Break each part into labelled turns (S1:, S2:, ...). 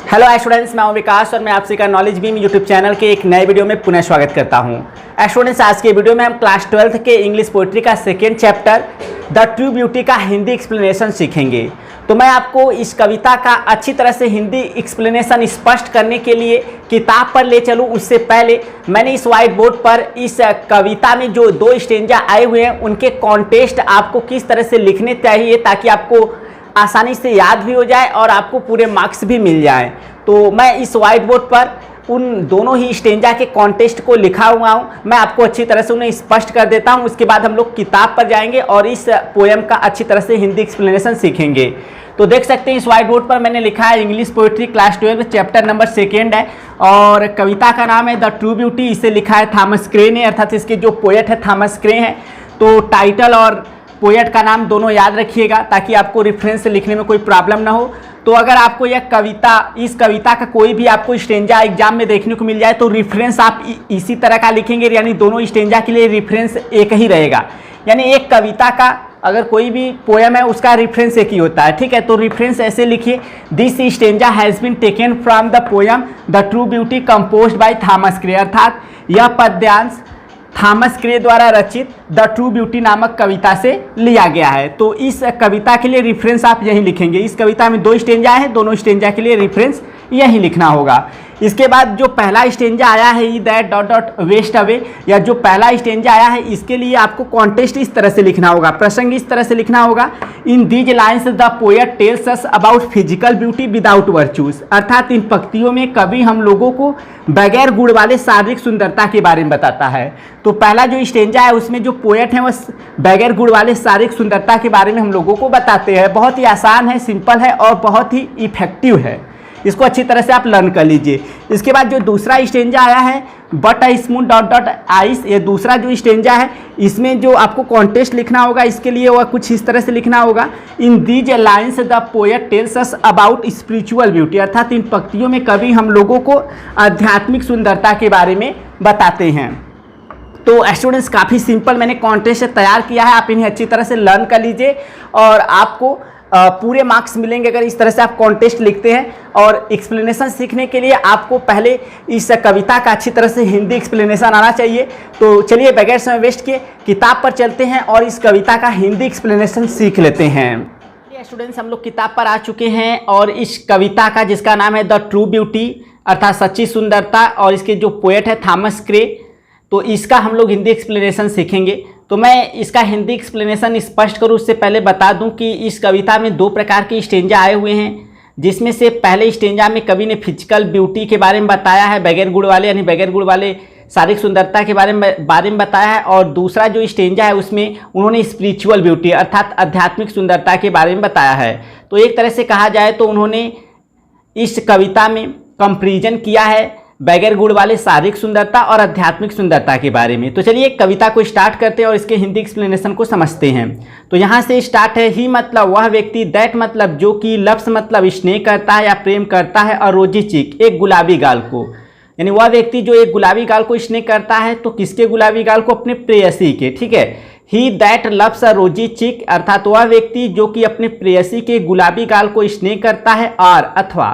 S1: Hello students, मैं हूं विकास और मैं आपसे का नॉलेज बीम यूट्यूब चैनल के एक नए वीडियो में पुनः स्वागत करता हूं। स्टूडेंट्स, आज के वीडियो में हम क्लास 12th के इंग्लिश पोइट्री का second chapter the true beauty का हिंदी एक्सप्लेनेशन सीखेंगे। तो मैं आपको इस कविता का अच्छी तरह से हिंदी एक्सप्लेनेशन स्पष्ट करने के लिए किताब पर ले चलूँ उससे पहले मैंने इस व्हाइट बोर्ड पर इस कविता में जो दो स्टेंजा आए हुए हैं उनके कॉन्टेक्स्ट आपको किस तरह से लिखने चाहिए ताकि आपको आसानी से याद भी हो जाए और आपको पूरे मार्क्स भी मिल जाए। तो मैं इस व्हाइट बोर्ड पर उन दोनों ही स्टेंजा के कॉन्टेक्स्ट को लिखा हुआ हूँ, मैं आपको अच्छी तरह से उन्हें स्पष्ट कर देता हूँ। उसके बाद हम लोग किताब पर जाएंगे और इस पोएम का अच्छी तरह से हिंदी एक्सप्लेनेशन सीखेंगे। तो देख सकते हैं इस व्हाइट बोर्ड पर मैंने लिखा है English poetry class 12 chapter number 2 है और कविता का नाम है द ट्रू ब्यूटी। इसे लिखा है थॉमस क्रे ने, अर्थात इसके जो पोएट है थॉमस क्रे हैं। तो टाइटल और पोएट का नाम दोनों याद रखिएगा ताकि आपको रेफरेंस लिखने में कोई प्रॉब्लम ना हो। तो अगर आपको यह कविता, इस कविता का कोई भी आपको स्टेंजा एग्जाम में देखने को मिल जाए तो रेफरेंस आप इसी तरह का लिखेंगे, यानी दोनों स्टेंजा के लिए रेफरेंस एक ही रहेगा। यानी एक कविता का अगर कोई भी पोएम है उसका रेफरेंस एक ही होता है, ठीक है। तो रेफरेंस ऐसे लिखिए, this stanza has been taken from the poem the true beauty composed by Thomas Carew, अर्थात यह पद्यांश थॉमस क्रे द्वारा रचित द ट्रू ब्यूटी नामक कविता से लिया गया है। तो इस कविता के लिए रेफरेंस आप यही लिखेंगे। इस कविता में दो स्टेंजा है, दोनों स्टेंजा के लिए रेफरेंस यही लिखना होगा। इसके बाद जो पहला स्टेंजा आया है he that dot dot waste away, या जो पहला स्टेंजा आया है इसके लिए आपको कॉन्टेक्स्ट इस तरह से लिखना होगा, प्रसंग इस तरह से लिखना होगा। In these lines the poet tells us about physical beauty without virtues, अर्थात इन पंक्तियों में कवि हम लोगों को बगैर गुण वाले शारीरिक सुंदरता के बारे में बताता है। तो पहला जो स्टेंजा है उसमें जो पोएट है वह बगैर गुण वाले शारीरिक सुंदरता के बारे में हम लोगों को बताते हैं। बहुत ही आसान है, सिंपल है और बहुत ही इफेक्टिव है। इसको अच्छी तरह से आप लर्न कर लीजिए। इसके बाद जो दूसरा स्टेंजा आया है but I smooth dot dot ice, ये दूसरा जो स्टेंजा है इसमें जो आपको कॉन्टेक्स्ट लिखना होगा इसके लिए वह कुछ इस तरह से लिखना होगा, in these lines the poet tells us about spiritual beauty, अर्थात इन पंक्तियों में कवि हम लोगों को आध्यात्मिक सुंदरता के बारे में बताते हैं। तो स्टूडेंट्स, काफ़ी सिंपल मैंने कॉन्टेक्स्ट तैयार किया है, आप इन्हें अच्छी तरह से लर्न कर लीजिए और आपको पूरे मार्क्स मिलेंगे अगर इस तरह से आप कॉन्टेक्स्ट लिखते हैं। और एक्सप्लेनेशन सीखने के लिए आपको पहले इस कविता का अच्छी तरह से हिंदी एक्सप्लेनेशन आना चाहिए। तो चलिए बगैर समय वेस्ट किए किताब पर चलते हैं और इस कविता का हिंदी एक्सप्लेनेशन सीख लेते हैं। स्टूडेंट्स, हम लोग किताब पर आ चुके हैं और इस कविता का जिसका नाम है द ट्रू ब्यूटी अर्थात सच्ची सुंदरता और इसके जो पोएट है थॉमस क्रे, तो इसका हम लोग हिंदी एक्सप्लेनेशन सीखेंगे। तो मैं इसका हिंदी एक्सप्लेनेशन स्पष्ट करूँ उससे पहले बता दूं कि इस कविता में दो प्रकार के स्टेंजा आए हुए हैं, जिसमें से पहले स्टेंजा में कवि ने फिजिकल ब्यूटी के बारे में बताया है, बगैर गुण वाले यानी बगैर गुण वाले शारीरिक सुंदरता के बारे में बताया है। और दूसरा जो स्टेंजा है उसमें उन्होंने स्पिरिचुअल ब्यूटी अर्थात आध्यात्मिक सुंदरता के बारे में बताया है। तो एक तरह से कहा जाए तो उन्होंने इस कविता में कंपैरिजन किया है बगैर गुण वाले शारीरिक सुंदरता और आध्यात्मिक सुंदरता के बारे में। तो चलिए कविता को स्टार्ट करते हैं और इसके हिंदी एक्सप्लेनेशन को समझते हैं। तो यहाँ से स्टार्ट है, ही मतलब वह व्यक्ति, दैट मतलब जो कि, लफ्स मतलब स्नेह करता है या प्रेम करता है, और रोजी चिक एक गुलाबी गाल को, यानी वह व्यक्ति जो एक गुलाबी गाल को स्नेह करता है। तो किसके गुलाबी गाल को? अपने प्रेयसी के, ठीक है। ही दैट लव्स अ रोजी चिक, अर्थात वह व्यक्ति जो कि अपने प्रेयसी के गुलाबी गाल को स्नेह करता है, और अथवा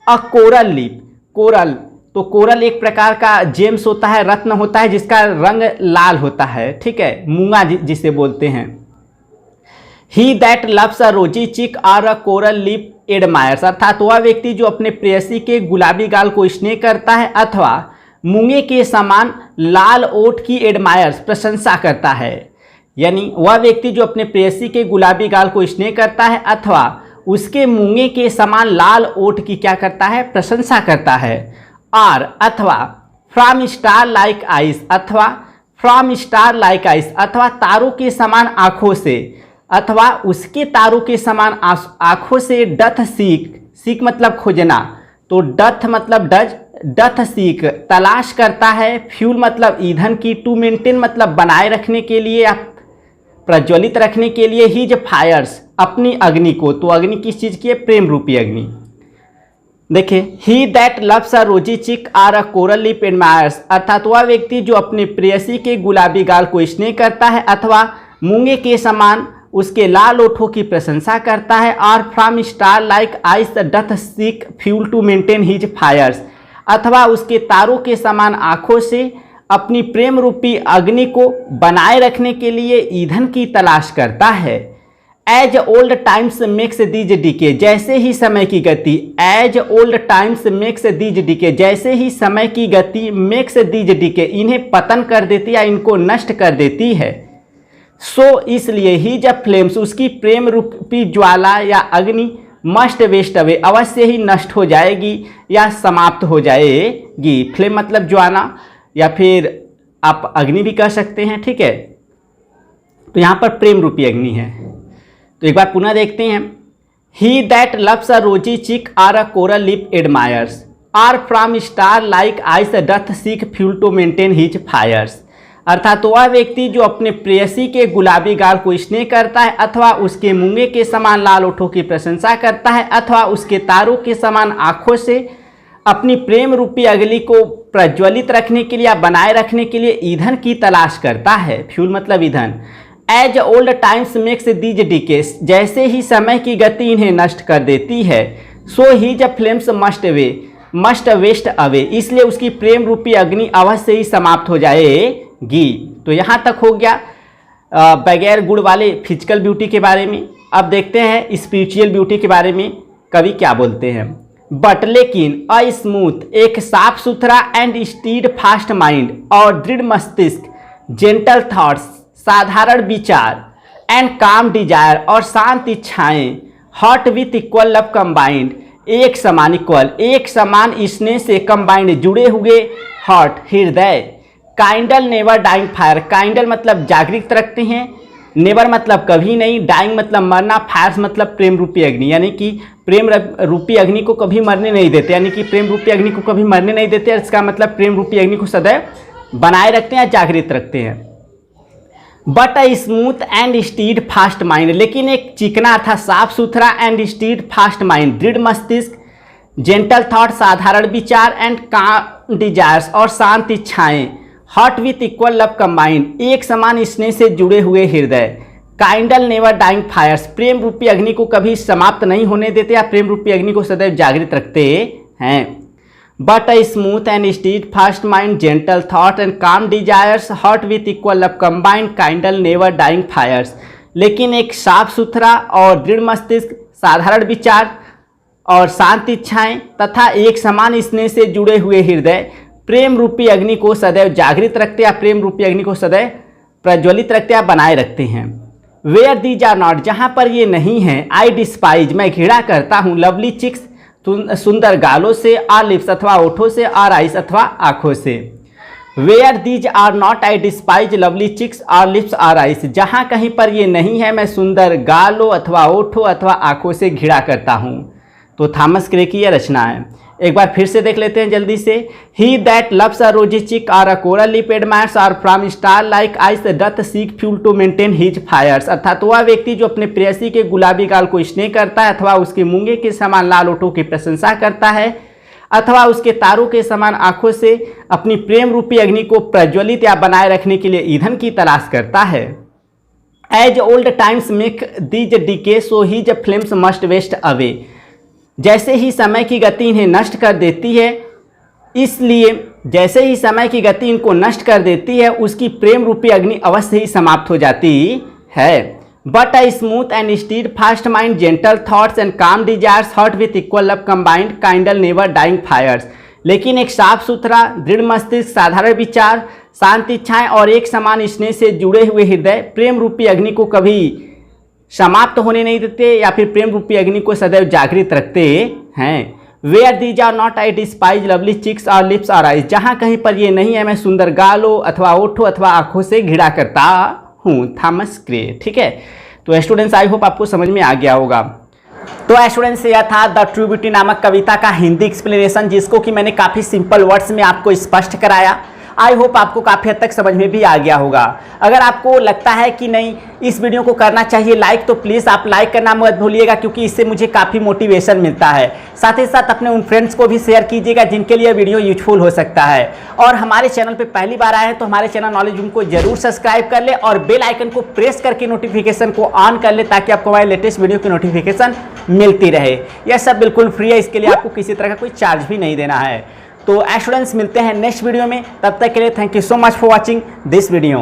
S1: अ कोरल लिप, कोरल, तो कोरल एक प्रकार का जेम्स होता है, रत्न होता है जिसका रंग लाल होता है, ठीक है, मूंगा जिसे बोलते हैं। ही दैट लव्स अ रोजी चिक और अ कोरल लिप एडमायर्स, अर्थात वह व्यक्ति जो अपने प्रेयसी के गुलाबी गाल को स्नेह करता है अथवा मूंगे के समान लाल ओठ की एडमायर्स प्रशंसा करता है। यानी वह व्यक्ति जो अपने प्रेयसी के गुलाबी गाल को स्नेह करता है अथवा उसके मूंगे के समान लाल ओठ की क्या करता है? प्रशंसा करता है। और अथवा फ्रॉम स्टार लाइक आइस, अथवा फ्रॉम स्टार लाइक आइस, अथवा तारों के समान आँखों से, अथवा उसके तारों के समान आँखों से डथ सीक, सीक मतलब खोजना, तो डथ मतलब डज, डथ सीक तलाश करता है, फ्यूल मतलब ईंधन की, टू मेंटेन मतलब बनाए रखने के लिए या प्रज्वलित रखने के लिए, ही ज फायर्स अपनी अग्नि को, तो अग्नि किस चीज़ की है? प्रेम रूपी अग्नि। देखिए, ही that loves a rosy cheek or a coral lip admires, अर्थात वह व्यक्ति जो अपने प्रेयसी के गुलाबी गाल को स्नेह करता है अथवा मूंगे के समान उसके लाल ओठों की प्रशंसा करता है, और from star like eyes doth seek fuel to maintain his fires, अथवा उसके तारों के समान आँखों से अपनी प्रेम रूपी अग्नि को बनाए रखने के लिए ईंधन की तलाश करता है। As old times makes these decay, जैसे ही समय की गति, as old times makes these decay, जैसे ही समय की गति मेक्स दीज डीके, इन्हें पतन कर देती या इनको नष्ट कर देती है। सो इसलिए ही जब फ्लेम्स, उसकी प्रेम रूपी ज्वाला या अग्नि मस्ट वेस्ट अवे, अवश्य ही नष्ट हो जाएगी या समाप्त हो जाएगी। फ्लेम मतलब ज्वाला या फिर आप अग्नि भी कह सकते हैं, ठीक है। तो यहाँ पर प्रेम रूपी अग्नि है। तो एक बार पुनः देखते हैं। ही that loves a rosy cheek or a coral lip admires, or from star like eyes doth seek fuel to maintain his fires, अर्थात वह व्यक्ति जो अपने प्रेयसी के गुलाबी गाल को स्नेह करता है, अथवा उसके मूंगे के समान लाल ओठों की प्रशंसा करता है, अथवा उसके तारों के समान आँखों से अपनी प्रेम रूपी अग्नि को प्रज्वलित रखने के लिए या बनाए रखने के लिए ईंधन की तलाश करता है। फ्यूल मतलब ईंधन। As old times makes these decays, जैसे ही समय की गति इन्हें नष्ट कर देती है। सो ही जब फ्लेम्स मस्ट वेस्ट अवे, इसलिए उसकी प्रेम रूपी अग्नि अवश्य ही समाप्त हो जाएगी। तो यहाँ तक हो गया बगैर गुण वाले फिजिकल ब्यूटी के बारे में। अब देखते हैं स्पिरिचुअल ब्यूटी के बारे में कवि क्या बोलते हैं। बट लेकिन अ स्मूथ, एक साफ सुथरा एंड स्टीड फास्ट माइंड और दृढ़ मस्तिष्क, जेंटल थॉट्स, साधारण विचार, एंड काम डिजायर और शांत इच्छाएं, hot with equal love combined, एक समान इक्वल, एक समान स्नेह से कंबाइंड जुड़े हुए, हॉट हृदय, kindle never dying fire, kindle मतलब जागृत रखते हैं, नेवर मतलब कभी नहीं, डाइंग मतलब मरना, फायर्स मतलब प्रेम रूपी अग्नि, यानी कि प्रेम रूपी अग्नि को कभी मरने नहीं देते, यानी कि प्रेम रूपी अग्नि को कभी मरने नहीं देते। इसका मतलब प्रेम रूपी अग्नि को सदैव बनाए रखते हैं, जागृत रखते हैं। But a smooth and steadfast mind, लेकिन एक चिकना था साफ सुथरा एंड स्टीड फास्ट माइंड, दृढ़ मस्तिष्क, जेंटल थॉट, साधारण विचार, एंड काम डिजायर्स और शांत इच्छाएं, hot with equal love combined, एक समान स्नेह से जुड़े हुए हृदय, काइंडल नेवर डाइंग फायर्स, प्रेम रूपी अग्नि को कभी समाप्त नहीं होने देते या प्रेम रूपी अग्नि को सदैव जागृत रखते हैं। But a smooth and steadfast mind, gentle thought and calm desires, heart with equal love combined, kindle never dying fires, लेकिन एक साफ सुथरा और दृढ़ मस्तिष्क, साधारण विचार और शांत इच्छाएं तथा एक समान स्नेह से जुड़े हुए हृदय प्रेम रूपी अग्नि को सदैव जागृत रखते या प्रेम रूपी अग्नि को सदैव प्रज्वलित रखते या बनाए रखते हैं। वेयर दीज आर नॉट, जहाँ पर ये नहीं है, आई डिस्पाइज, मैं घृणा करता हूँ, लवली चिक्स, सुंदर गालों से, आर लिप्स अथवा ओठों से, आर आइस अथवा आँखों से। Where these are not I despise lovely cheeks or lips or eyes, जहाँ कहीं पर ये नहीं है मैं सुंदर गालों अथवा ओठों अथवा आँखों से घृणा करता हूँ। तो थॉमस क्रे की यह रचना है। एक बार फिर से देख लेते हैं जल्दी से। ही that loves a rosy cheek or a coral lip admires or from star like eyes doth seek fuel to maintain his fires, अर्थात वह व्यक्ति जो अपने प्रेयसी के गुलाबी गाल को स्नेह करता है, अथवा उसके मूंगे के समान लाल ओठों की प्रशंसा करता है, अथवा उसके तारों के समान आंखों से अपनी प्रेम रूपी अग्नि को प्रज्वलित या बनाए रखने के लिए ईंधन की तलाश करता है। As old times make these decay so his flames must waste away, जैसे ही समय की गति इन्हें नष्ट कर देती है, इसलिए जैसे ही समय की गति इनको नष्ट कर देती है उसकी प्रेम रूपी अग्नि अवश्य ही समाप्त हो जाती है। But a smooth and steadfast mind, gentle thoughts and calm desires, heart with equal love combined, kindle never dying fires, लेकिन एक साफ सुथरा दृढ़ मस्तिष्क, साधारण विचार, शांत इच्छाएं और एक समान स्नेह से जुड़े हुए हृदय प्रेम रूपी अग्नि को कभी समाप्त होने नहीं देते या फिर प्रेम रूपी अग्नि को सदैव जागृत रखते हैं। Where these are not I despise lovely cheeks और लिप्स और आइज, जहाँ कहीं पर ये नहीं है मैं सुंदर गालों अथवा ओठों अथवा आँखों से घृणा करता हूँ। थॉमस क्रे। ठीक है, तो स्टूडेंट्स आई होप आपको समझ में आ गया होगा। तो स्टूडेंट्स यह था द ट्रू ब्यूटी नामक कविता का हिंदी एक्सप्लेनेशन, जिसको कि मैंने काफ़ी सिंपल वर्ड्स में आपको स्पष्ट कराया। आई होप आपको काफ़ी हद तक समझ में भी आ गया होगा। अगर आपको लगता है कि नहीं इस वीडियो को करना चाहिए लाइक, तो प्लीज़ आप लाइक करना मत भूलिएगा, क्योंकि इससे मुझे काफ़ी मोटिवेशन मिलता है। साथ ही साथ अपने उन फ्रेंड्स को भी शेयर कीजिएगा जिनके लिए वीडियो यूजफुल हो सकता है। और हमारे चैनल पे पहली बार आए हैं तो हमारे चैनल नॉलेज बूम को जरूर सब्सक्राइब कर ले और बेल आइकन को प्रेस करके नोटिफिकेशन को ऑन कर ले, ताकि आपको हमारे लेटेस्ट वीडियो की नोटिफिकेशन मिलती रहे। यह सब बिल्कुल फ्री है, इसके लिए आपको किसी तरह का कोई चार्ज भी नहीं देना है। तो स्टूडेंट्स मिलते हैं नेक्स्ट वीडियो में, तब तक के लिए thank you so much for watching this video.